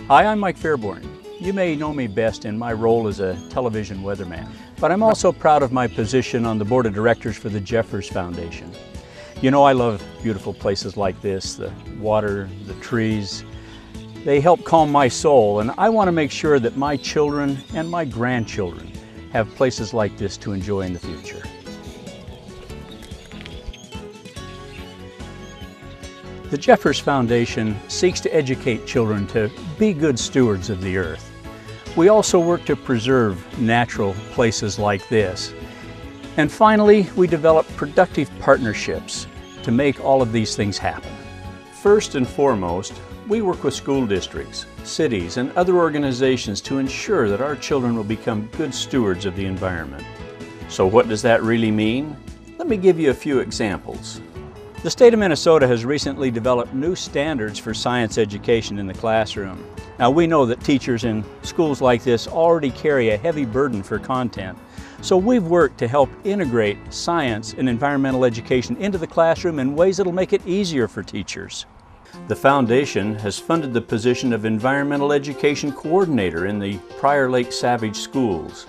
Hi, I'm Mike Fairbourne. You may know me best in my role as a television weatherman, but I'm also proud of my position on the board of directors for the Jeffers Foundation. You know, I love beautiful places like this, the water, the trees. They help calm my soul, and I want to make sure that my children and my grandchildren have places like this to enjoy in the future. The Jeffers Foundation seeks to educate children to be good stewards of the earth. We also work to preserve natural places like this. And finally, we develop productive partnerships to make all of these things happen. First and foremost, we work with school districts, cities, and other organizations to ensure that our children will become good stewards of the environment. So what does that really mean? Let me give you a few examples. The state of Minnesota has recently developed new standards for science education in the classroom. Now, we know that teachers in schools like this already carry a heavy burden for content, so we've worked to help integrate science and environmental education into the classroom in ways that will make it easier for teachers. The Foundation has funded the position of Environmental Education Coordinator in the Prior Lake Savage schools.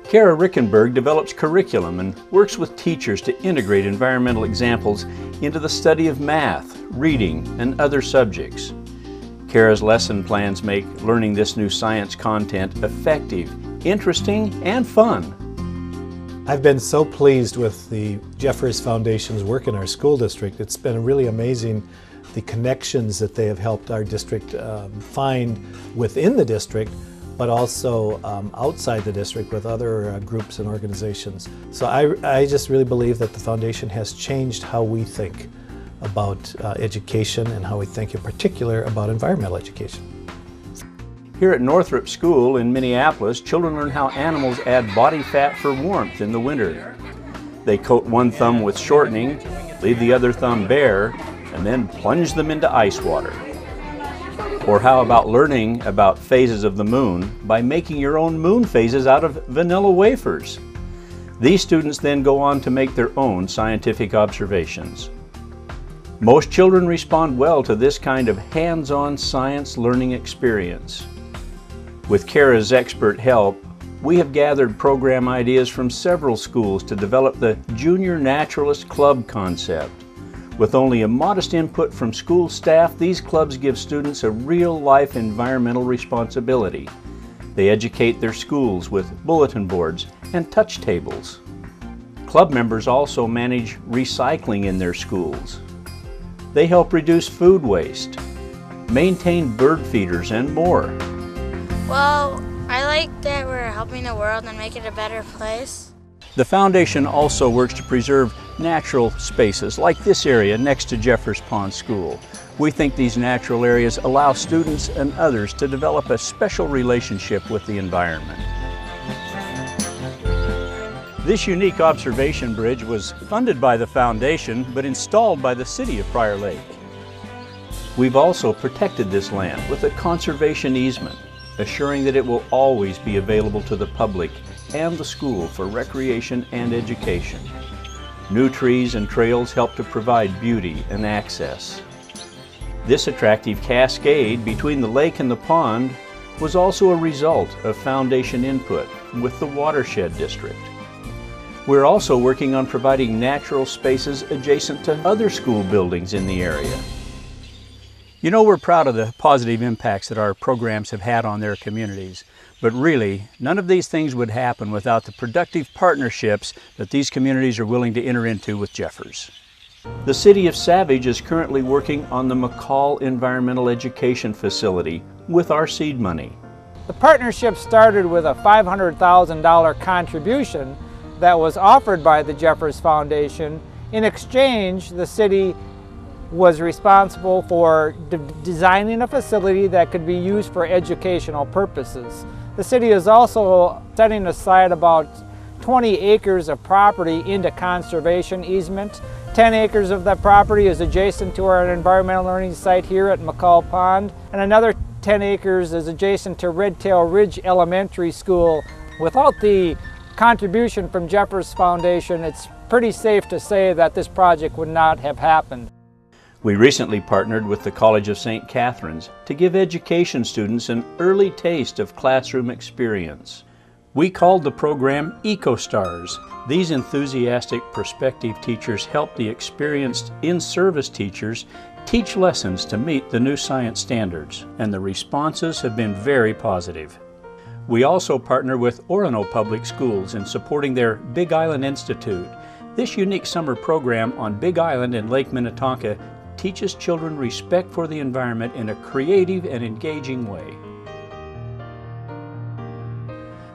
Kara Rickenberg develops curriculum and works with teachers to integrate environmental examples into the study of math, reading, and other subjects. Kara's lesson plans make learning this new science content effective, interesting, and fun. I've been so pleased with the Jeffers Foundation's work in our school district. It's been really amazing the connections that they have helped our district find within the district, but also outside the district with other groups and organizations. So I just really believe that the foundation has changed how we think about education and how we think in particular about environmental education. Here at Northrop School in Minneapolis, children learn how animals add body fat for warmth in the winter. They coat one thumb with shortening, leave the other thumb bare, and then plunge them into ice water. Or how about learning about phases of the moon by making your own moon phases out of vanilla wafers? These students then go on to make their own scientific observations. Most children respond well to this kind of hands-on science learning experience. With Kara's expert help, we have gathered program ideas from several schools to develop the Junior Naturalist Club concept. With only a modest input from school staff, these clubs give students a real-life environmental responsibility. They educate their schools with bulletin boards and touch tables. Club members also manage recycling in their schools. They help reduce food waste, maintain bird feeders, and more. Well, I like that we're helping the world and make it a better place. The Foundation also works to preserve natural spaces like this area next to Jeffers Pond School. We think these natural areas allow students and others to develop a special relationship with the environment. This unique observation bridge was funded by the Foundation but installed by the City of Prior Lake. We've also protected this land with a conservation easement, assuring that it will always be available to the public and the school for recreation and education. New trees and trails help to provide beauty and access. This attractive cascade between the lake and the pond was also a result of Foundation input with the Watershed District. We're also working on providing natural spaces adjacent to other school buildings in the area. You know, we're proud of the positive impacts that our programs have had on their communities, but really, none of these things would happen without the productive partnerships that these communities are willing to enter into with Jeffers. The City of Savage is currently working on the McCall Environmental Education Facility with our seed money. The partnership started with a $500,000 contribution that was offered by the Jeffers Foundation. In exchange, the city was responsible for designing a facility that could be used for educational purposes. The city is also setting aside about 20 acres of property into conservation easement. 10 acres of that property is adjacent to our environmental learning site here at McCall Pond, and another 10 acres is adjacent to Redtail Ridge Elementary School. Without the contribution from Jeffers Foundation, it's pretty safe to say that this project would not have happened. We recently partnered with the College of St. Catherine's to give education students an early taste of classroom experience. We called the program EcoStars. These enthusiastic prospective teachers help the experienced in-service teachers teach lessons to meet the new science standards, and the responses have been very positive. We also partner with Orono Public Schools in supporting their Big Island Institute. This unique summer program on Big Island in Lake Minnetonka teaches children respect for the environment in a creative and engaging way.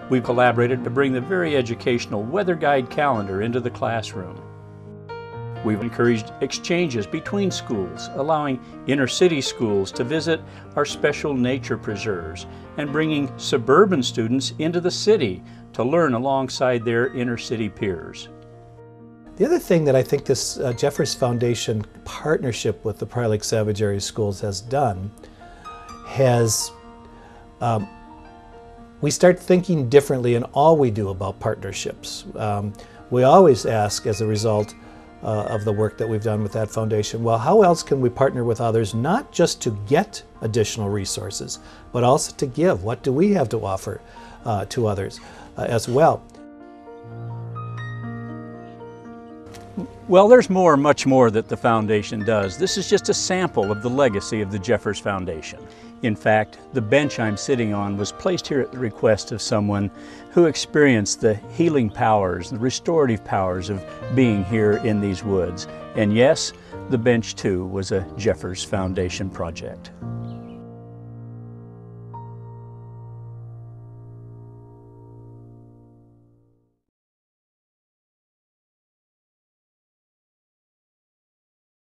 We've collaborated to bring the very educational Weather Guide calendar into the classroom. We've encouraged exchanges between schools, allowing inner-city schools to visit our special nature preserves and bringing suburban students into the city to learn alongside their inner-city peers. The other thing that I think this Jeffers Foundation partnership with the Prior Lake Savage Area Schools has done has we start thinking differently in all we do about partnerships. We always ask, as a result of the work that we've done with that foundation, well, how else can we partner with others, not just to get additional resources, but also to give? What do we have to offer to others as well? Well, there's much more that the Foundation does. This is just a sample of the legacy of the Jeffers Foundation. In fact, the bench I'm sitting on was placed here at the request of someone who experienced the healing powers, the restorative powers of being here in these woods. And yes, the bench too was a Jeffers Foundation project.